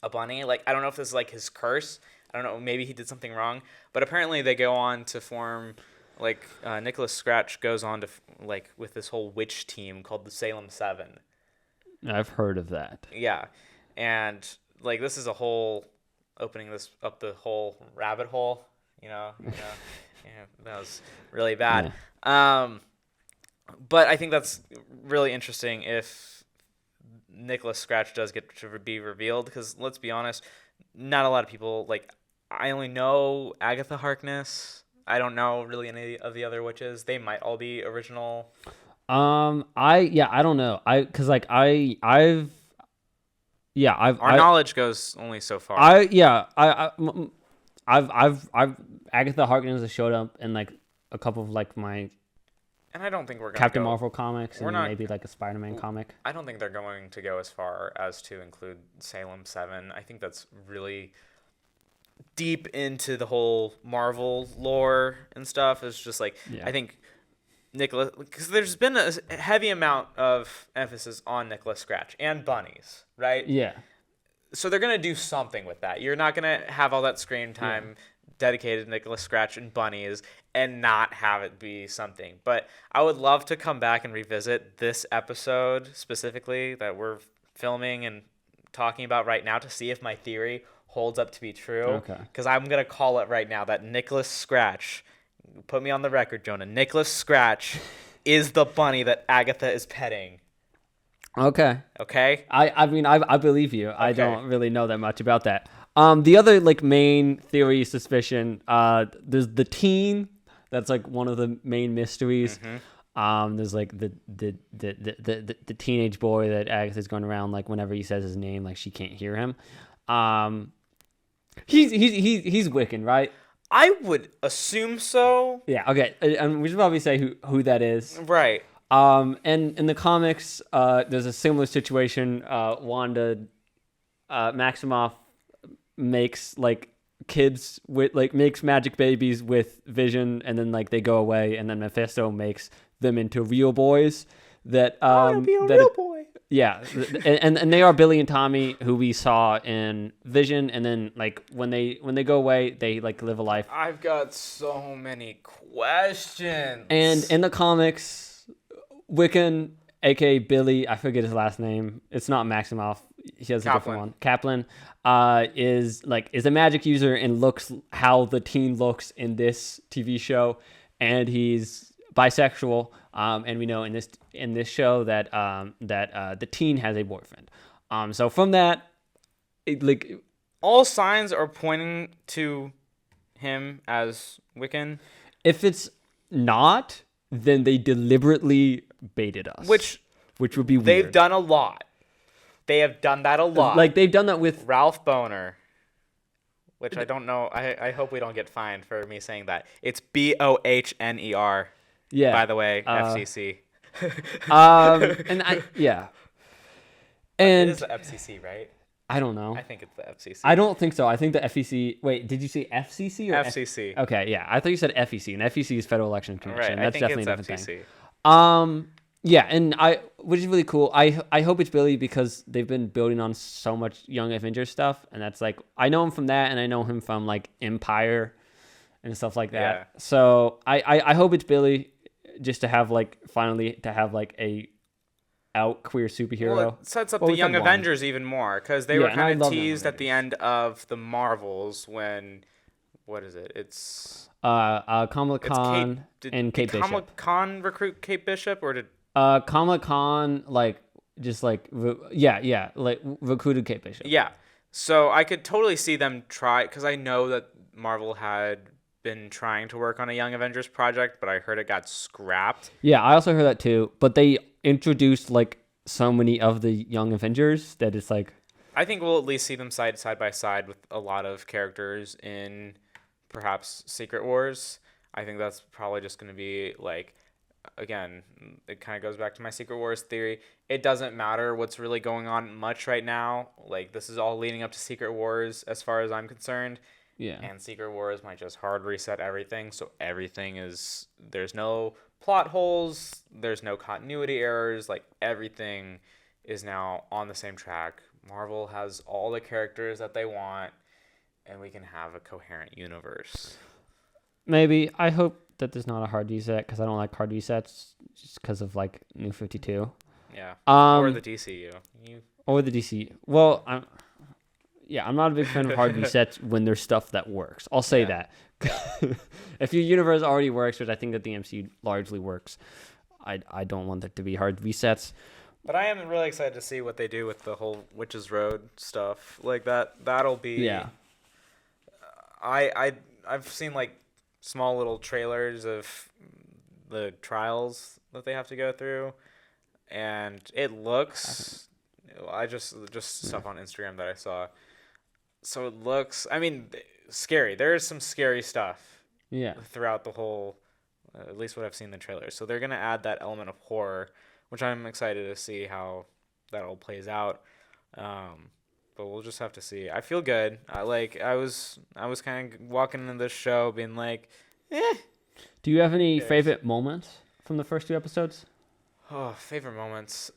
a bunny, like I don't know if this is like his curse. I don't know, maybe he did something wrong. But apparently they go on to form Nicholas Scratch goes on to with this whole witch team called the Salem 7. I've heard of that. Yeah. And this is a whole opening this up the whole rabbit hole, yeah, that was really bad. Yeah. But I think that's really interesting if Nicholas Scratch does get to be revealed, because let's be honest, not a lot of people, like, I only know Agatha Harkness. I don't know really any of the other witches. They might all be original. I don't know. I've Our knowledge goes only so far. I've Agatha Harkness has showed up in like a couple of like my and I don't think we're gonna Captain Marvel comics and not, maybe like a Spider-Man comic. I don't think they're going to go as far as to include Salem 7. I think that's really deep into the whole Marvel lore and stuff. It's just like, I think Nicholas, because there's been a heavy amount of emphasis on Nicholas Scratch and bunnies, right? Yeah. So they're going to do something with that. You're not going to have all that screen time dedicated to Nicholas Scratch and bunnies and not have it be something. But I would love to come back and revisit this episode specifically that we're filming and talking about right now to see if my theory holds up to be true. Okay. Because I'm going to call it right now that Nicholas Scratch, put me on the record, Jonah, Nicholas Scratch is the bunny that Agatha is petting. Okay. Okay? I mean, I believe you. Okay. I don't really know that much about that. The other like main theory suspicion, there's the teen. That's like one of the main mysteries. Mm-hmm. There's like the teenage boy that Agatha's going around, like whenever he says his name, like she can't hear him. He's Wiccan, right? I would assume so. Yeah. Okay. And we should probably say who that is. Right. And in the comics, there's a similar situation. Wanda Maximoff makes like kids with like makes magic babies with Vision, and then like they go away, and then Mephisto makes them into real boys. That I want to be a real boy. Yeah, and they are Billy and Tommy, who we saw in Vision, and then like when they go away, they like live a life. I've got so many questions. And in the comics, Wiccan, aka Billy, I forget his last name. It's not Maximoff. He has a different one. Kaplan is a magic user and looks how the teen looks in this TV show, and he's bisexual. And we know in this show that the teen has a boyfriend. So from that, all signs are pointing to him as Wiccan. If it's not, then they deliberately baited us. Which would be weird. They've done a lot. They have done that a lot. Like they've done that with Ralph Boner, which I don't know. I hope we don't get fined for me saying that. It's Bohner. Yeah. By the way, FCC. And it is the FCC, right? I don't know. I think it's the FCC. I don't think so. I think the FCC. Wait, did you say FCC or FCC? Okay, yeah. I thought you said FEC, and FEC is Federal Election Commission. Right. That's definitely it's a different FCC. thing. Yeah, and which is really cool. I hope it's Billy because they've been building on so much Young Avengers stuff, and that's like I know him from that, and I know him from like Empire and stuff like that. Yeah. So I hope it's Billy, just to have like finally to have like a out queer superhero. Well, it sets up the Young Avengers even more because they were kind of teased at the end of the Marvels when what is it? It's Kamala Khan and Kate Bishop. Did Kamala Khan recruit Kate Bishop or did Kamala Khan like recruited Kate Bishop. Yeah. So I could totally see them try because I know that Marvel had been trying to work on a Young Avengers project, but I heard it got scrapped. Yeah, I also heard that too. But they introduced like so many of the Young Avengers that it's like I think we'll at least see them side by side with a lot of characters in perhaps Secret Wars. I think that's probably just going to be like, again, it kind of goes back to my Secret Wars theory. It doesn't matter what's really going on much right now. Like, this is all leading up to Secret Wars as far as I'm concerned. Yeah. And Secret Wars might just hard reset everything. So everything is, there's no plot holes. There's no continuity errors. Like, everything is now on the same track. Marvel has all the characters that they want, and we can have a coherent universe. Maybe. I hope that there's not a hard reset because I don't like hard resets just because of like New 52. Yeah. Or the DCU. Or the DC. Well, I'm not a big fan of hard resets when there's stuff that works. I'll say that. If your universe already works, which I think that the MCU largely works, I don't want there to be hard resets. But I am really excited to see what they do with the whole Witches Road stuff. Like that'll be. Yeah. I've seen like small little trailers of the trials that they have to go through, and it looks. I just stuff on Instagram that I saw. So it looks. I mean, scary. There is some scary stuff. Yeah. Throughout the whole, at least what I've seen in the trailers. So they're gonna add that element of horror, which I'm excited to see how that all plays out. But we'll just have to see. I feel good. I was kind of walking into this show being like, Do you have any favorite moments from the first 2 episodes? Oh, favorite moments.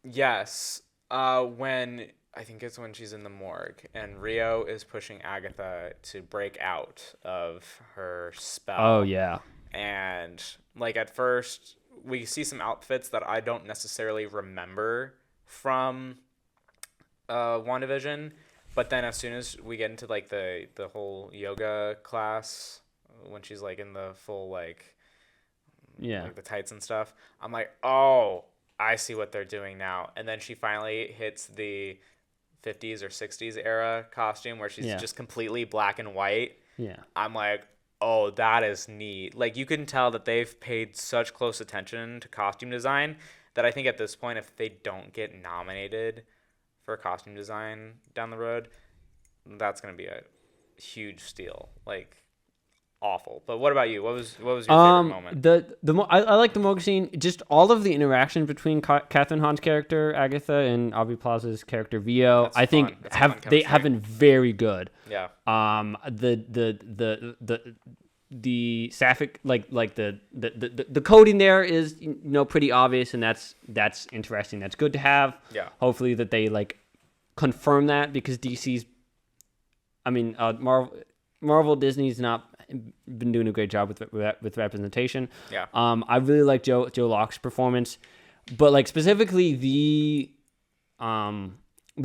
Yes. When I think it's when she's in the morgue and Rio is pushing Agatha to break out of her spell. Oh yeah. And like at first we see some outfits that I don't necessarily remember from WandaVision, but then as soon as we get into like the whole yoga class when she's like in the full like the tights and stuff, I'm like, oh, I see what they're doing now. And then she finally hits the 50s or 60s era costume where she's just completely black and white. Yeah. I'm like, oh, that is neat. Like you can tell that they've paid such close attention to costume design that I think at this point, if they don't get nominated for costume design down the road, that's going to be a huge steal. Like awful. But what about you? What was your favorite moment? I like the morgue scene. Just all of the interaction between Catherine Hahn's character Agatha and Aubrey Plaza's character Rio. That's I think fun. they have been very good. Yeah. The sapphic like the coding there is pretty obvious, and that's interesting. That's good to have. Yeah. Hopefully that they like confirm that, because DC's, Marvel Disney's not been doing a great job with representation. Yeah. I really like Joe Locke's performance, but like specifically the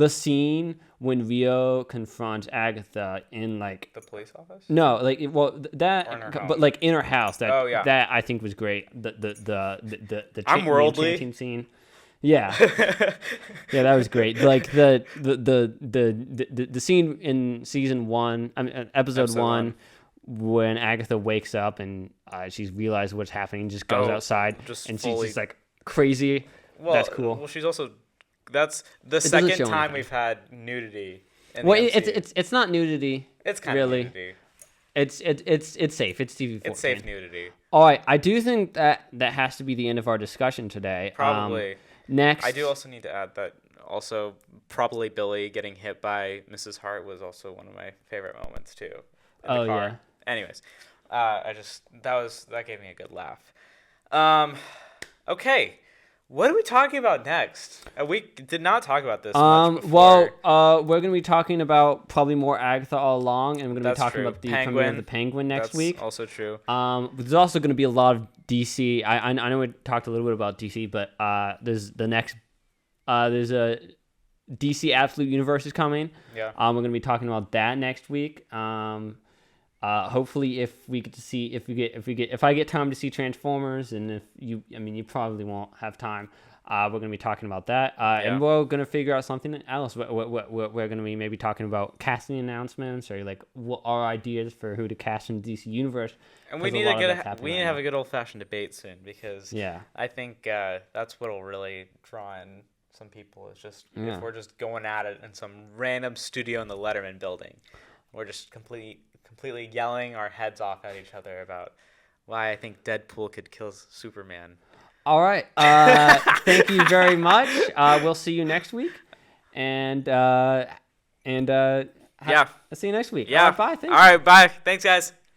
scene when Rio confronts Agatha in like the police office. No, like but like in her house. That I think was great. The I'm worldly chanting scene. Yeah, yeah, that was great. Like the scene in season 1, episode 1, when Agatha wakes up and she's realized what's happening, just goes outside and she's just like crazy. Well, that's cool. Well, she's also that's the second time we've had nudity. It's not nudity. It's kind of nudity. It's safe. It's TV-14. It's safe nudity. All right, I do think that has to be the end of our discussion today. Probably. Next, I do also need to add that also probably Billy getting hit by Mrs. Hart was also one of my favorite moments too. In the car. Yeah. Anyways, that gave me a good laugh. Okay. What are we talking about next? We did not talk about this much before. Well, we're going to be talking about probably more Agatha All Along, and we're going to be talking about the premiere of the Penguin next week. That's also true. There's also going to be a lot of DC. I know we talked a little bit about DC, but there's a DC Absolute Universe is coming. Yeah. We're going to be talking about that next week. Hopefully, if I get time to see Transformers, and if you probably won't have time, we're gonna be talking about that, and we're gonna figure out something else. We're gonna be maybe talking about casting announcements, or like what our ideas for who to cast in the DC universe. And we need to have a good old fashioned debate soon, because I think that's what'll really draw in some people. Is just if we're just going at it in some random studio in the Letterman building, we're just completely yelling our heads off at each other about why I think Deadpool could kill Superman. All right. Thank you very much. We'll see you next week. And see you next week. Yeah. All right, bye. Thanks. All right, bye. Thanks, guys.